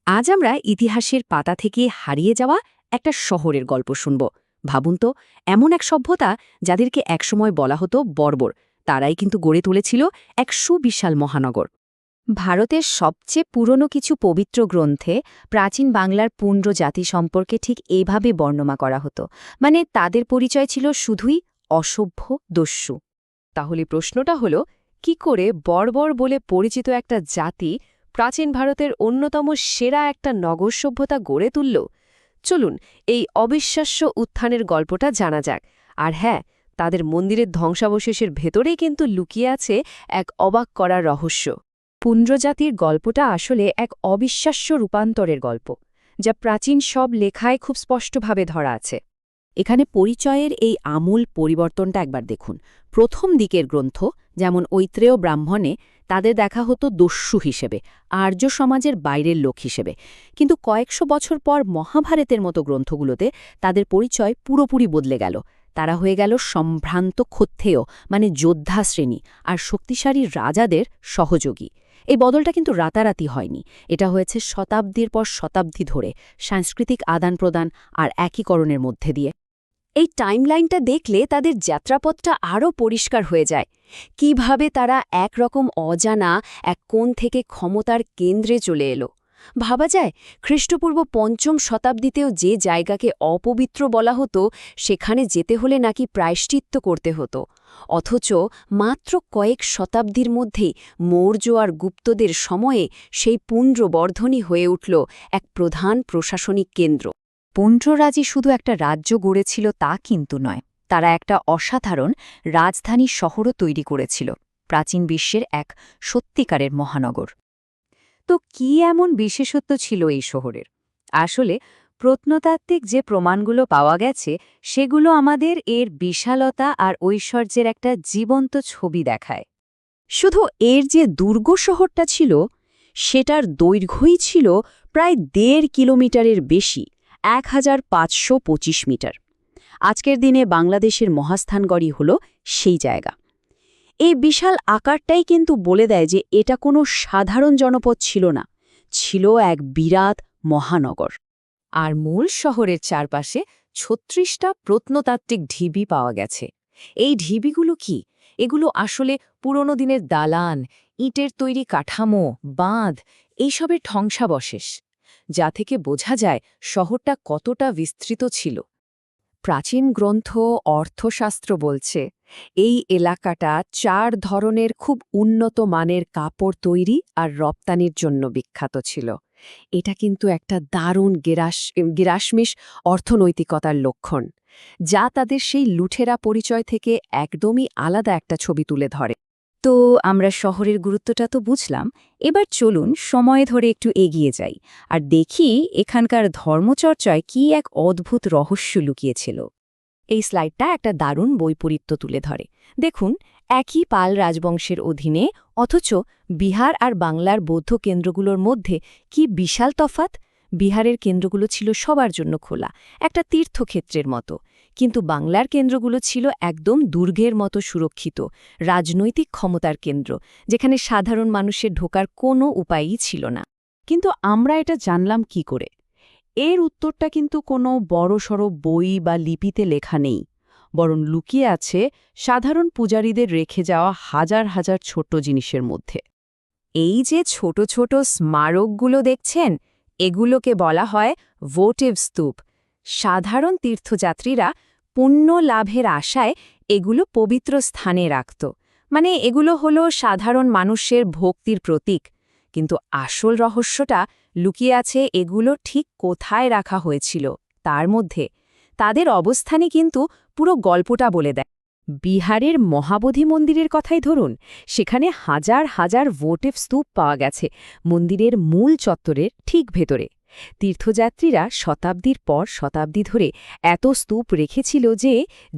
আজ আমরা ইতিহাসের পাতা থেকে হারিয়ে যাওয়া একটা শহরের গল্প শুনব। ভাবুন তো, এমন এক সভ্যতা যাদেরকে একসময় বলা হতো বর্বর, তারাই কিন্তু গড়ে তুলেছিল এক সুবিশাল মহানগর। ভারতের সবচেয়ে পুরনো কিছু পবিত্র গ্রন্থে প্রাচীন বাংলার পুণ্ড জাতি সম্পর্কে ঠিক এইভাবে বর্ণনা করা হতো, মানে তাদের পরিচয় ছিল শুধুই অসভ্য, দস্যু। তাহলে প্রশ্নটা হলো, কি করে বর্বর বলে পরিচিত একটা জাতি প্রাচীন ভারতের অন্যতম সেরা একটা নগর সভ্যতা গড়ে তুলল? চলুন এই অবিশ্বাস্য উত্থানের গল্পটা জানা যাক। আর হ্যাঁ, তাদের মন্দিরের ধ্বংসাবশেষের ভেতরেই কিন্তু লুকিয়ে আছে এক অবাক করার রহস্য। পুণ্ড্রজাতির গল্পটা আসলে এক অবিশ্বাস্য রূপান্তরের গল্প, যা প্রাচীন সব লেখায় খুব স্পষ্টভাবে ধরা আছে। এখানে পরিচয়ের এই আমূল পরিবর্তনটা একবার দেখুন। প্রথম দিকের গ্রন্থ, যেমন ঐত্রেয় ব্রাহ্মণে, তাদের দেখা হতো দস্যু হিসেবে, আর্য সমাজের বাইরের লোক হিসেবে। কিন্তু কয়েকশো বছর পর মহাভারতের মতো গ্রন্থগুলোতে তাদের পরিচয় পুরোপুরি বদলে গেল। তারা হয়ে গেল সম্ভ্রান্ত ক্ষত্রেয়, মানে যোদ্ধা শ্রেণী, আর শক্তিশালী রাজাদের সহযোগী। এই বদলটা কিন্তু রাতারাতি হয়নি, এটা হয়েছে শতাব্দীর পর শতাব্দী ধরে সাংস্কৃতিক আদান-প্রদান আর একীকরণের মধ্যে দিয়ে। এই টাইমলাইনটা দেখলে তাদের যাত্রাপথটা আরও পরিষ্কার হয়ে যায়। কিভাবে তারা একরকম অজানা এক কোণ থেকে ক্ষমতার কেন্দ্রে চলে এলো। ভাবা যায়, খ্রিস্টপূর্ব ৫ম শতাব্দীতেও যে জায়গাকে অপবিত্র বলা হতো, সেখানে যেতে হলে নাকি প্রায়শ্চিত্ত করতে হতো। অথচ মাত্র কয়েক শতাব্দীর মধ্যেই মৌর্য আর গুপ্তদের সময়ে সেই পুণ্ড্রবর্ধনই হয়ে উঠল এক প্রধান প্রশাসনিক কেন্দ্র। পুণ্ড্ররাজি শুধু একটা রাজ্য গড়েছিল তা কিন্তু নয়, তারা একটা অসাধারণ রাজধানী শহরও তৈরি করেছিল, প্রাচীন বিশ্বের এক সত্যিকারের মহানগর। তো কি এমন বিশেষত্ব ছিল এই শহরের? আসলে প্রত্নতাত্ত্বিক যে প্রমাণগুলো পাওয়া গেছে, সেগুলো আমাদের এর বিশালতা আর ঐশ্বর্যের একটা জীবন্ত ছবি দেখায়। শুধু এর যে দুর্গ শহরটা ছিল, সেটার দৈর্ঘ্যই ছিল প্রায় ১.৫ কিলোমিটারের বেশি, ১,৫২৫ মিটার। আজকের দিনে বাংলাদেশের মহাস্থানগড়ই হল সেই জায়গা। এই বিশাল আকারটাই কিন্তু বলে দেয় যে এটা কোনো সাধারণ জনপদ ছিল না, ছিল এক বিরাট মহানগর। আর মূল শহরের চারপাশে ৩৬টা প্রত্নতাত্ত্বিক ঢিবি পাওয়া গেছে। এই ঢিবিগুলো কি? এগুলো আসলে পুরনো দিনের দালান, ইটের তৈরি কাঠামো, বাঁধ, এইসবের ধ্বংসাবশেষ, যা থেকে বোঝা যায় শহরটা কতটা বিস্তৃত ছিল। প্রাচীন গ্রন্থ অর্থশাস্ত্র বলছে, এই এলাকাটা ৪ ধরনের খুব উন্নত মানের কাপড় তৈরি আর রপ্তানির জন্য বিখ্যাত ছিল। এটা কিন্তু একটা দারুণ গেরাশমিশ অর্থনৈতিকতার লক্ষণ, যা তাদের সেই লুঠেরা পরিচয় থেকে একদমই আলাদা একটা ছবি তুলে ধরে। তো আমরা শহরের গুরুত্বটা তো বুঝলাম, এবার চলুন সময় ধরে একটু এগিয়ে যাই আর দেখি এখানকার ধর্মচর্চায় কি এক অদ্ভুত রহস্য লুকিয়েছিল। এই স্লাইডটা একটা দারুণ বৈপরীত্য তুলে ধরে। দেখুন, একই পাল রাজবংশের অধীনে, অথচ বিহার আর বাংলার বৌদ্ধ কেন্দ্রগুলোর মধ্যে কি বিশাল তফাত। বিহারের কেন্দ্রগুলো ছিল সবার জন্য খোলা, একটা তীর্থক্ষেত্রের মতো, কিন্তু বাংলার কেন্দ্রগুলো ছিল একদম দুর্গের মতো সুরক্ষিত, রাজনৈতিক ক্ষমতার কেন্দ্র, যেখানে সাধারণ মানুষের ঢোকার কোনো উপায়ই ছিল না। কিন্তু আমরা এটা জানলাম কি করে? এর উত্তরটা কিন্তু কোনো বড়সড় বই বা লিপিতে লেখা নেই, বরং লুকিয়ে আছে সাধারণ পূজারীদের রেখে যাওয়া হাজার হাজার ছোট্ট জিনিসের মধ্যে। এই যে ছোট ছোট স্মারকগুলো দেখছেন, এগুলোকে বলা হয় ভোটিভ স্তূপ। সাধারণ তীর্থযাত্রীরা পুণ্য লাভের আশায় এগুলো পবিত্র স্থানে রাখত, মানে এগুলো হলো সাধারণ মানুষের ভক্তির প্রতীক। কিন্তু আসল রহস্যটা লুকিয়ে আছে এগুলো ঠিক কোথায় রাখা হয়েছিল তার মধ্যে। তাদের অবস্থানই কিন্তু পুরো গল্পটা বলে দেয়। বিহারের মহাবোধি মন্দিরের কথাই ধরুন, সেখানে হাজার হাজার ভোটিভ স্তূপ পাওয়া গেছে মন্দিরের মূল চত্বরের ঠিক ভেতরে। তীর্থযাত্রীরা শতাব্দীর পর শতাব্দী ধরে এত স্তূপ রেখেছিল যে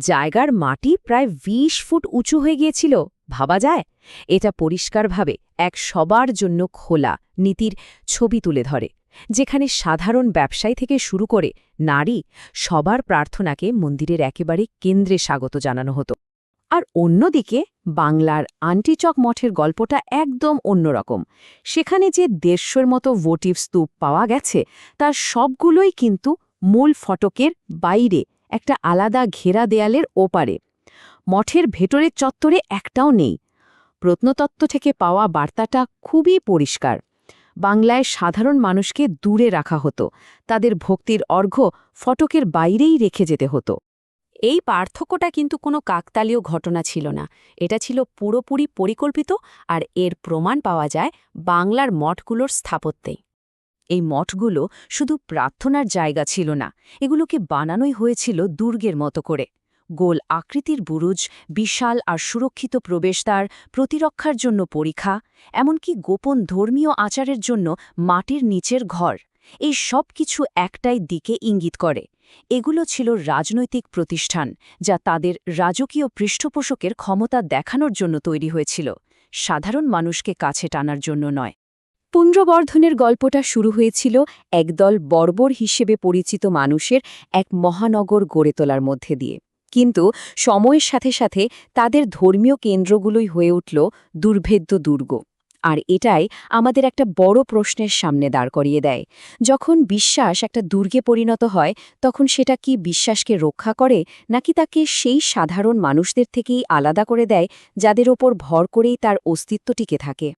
জায়গার মাটি প্রায় ২০ ফুট উঁচু হয়ে গিয়েছিল। ভাবা যায়? এটা পরিষ্কারভাবে এক সবার জন্য খোলা নীতির ছবি তুলে ধরে, যেখানে সাধারণ ব্যবসায়ী থেকে শুরু করে নারী, সবার প্রার্থনাকে মন্দিরের একেবারে কেন্দ্রে স্বাগত জানানো হতো। আর অন্যদিকে বাংলার আন্টিচক মঠের গল্পটা একদম অন্যরকম। সেখানে যে ১৫০-র মতো ভোটিভ স্তূপ পাওয়া গেছে তার সবগুলোই কিন্তু মূল ফটকের বাইরে একটা আলাদা ঘেরা দেয়ালের ওপারে। মঠের ভেতরের চত্বরে একটাও নেই। প্রত্নতত্ত্ব থেকে পাওয়া বার্তাটা খুবই পরিষ্কার। বাংলায় সাধারণ মানুষকে দূরে রাখা হতো, তাদের ভক্তির অর্ঘ্য ফটকের বাইরেই রেখে যেতে হতো। এই পার্থক্যটা কিন্তু কোনো কাকতালীয় ঘটনা ছিল না, এটা ছিল পুরোপুরি পরিকল্পিত, আর এর প্রমাণ পাওয়া যায় বাংলার মঠগুলোর স্থাপত্যেই। এই মঠগুলো শুধু প্রার্থনার জায়গা ছিল না, এগুলোকে বানানোই হয়েছিল দুর্গের মতো করে। গোল আকৃতির বুরুজ, বিশাল আর সুরক্ষিত প্রবেশদ্বার, প্রতিরক্ষার জন্য পরিখা, এমনকি গোপন ধর্মীয় আচারের জন্য মাটির নিচের ঘর, এই সব কিছু একটাই দিকে ইঙ্গিত করে। এগুলো ছিল রাজনৈতিক প্রতিষ্ঠান, যা তাদের রাজকীয় পৃষ্ঠপোষকের ক্ষমতা দেখানোর জন্য তৈরি হয়েছিল, সাধারণ মানুষকে কাছে টানার জন্য নয়। পুণ্ড্রবর্ধনের গল্পটা শুরু হয়েছিল একদল বর্বর হিসেবে পরিচিত মানুষের এক মহানগর গড়ে তোলার মধ্যে দিয়ে। কিন্তু সময়ের সাথে সাথে তাদের ধর্মীয় কেন্দ্রগুলোই হয়ে উঠল দুর্ভেদ্য দুর্গ। আর এটাই আমাদের একটা বড় প্রশ্নের সামনে দাঁড় করিয়ে দেয়। যখন বিশ্বাস একটা দুর্গে পরিণত হয়, তখন সেটা কি বিশ্বাসকে রক্ষা করে, নাকি তাকে সেই সাধারণ মানুষদের থেকেই আলাদা করে দেয় যাদের ওপর ভর করেই তার অস্তিত্ব টিকে থাকে?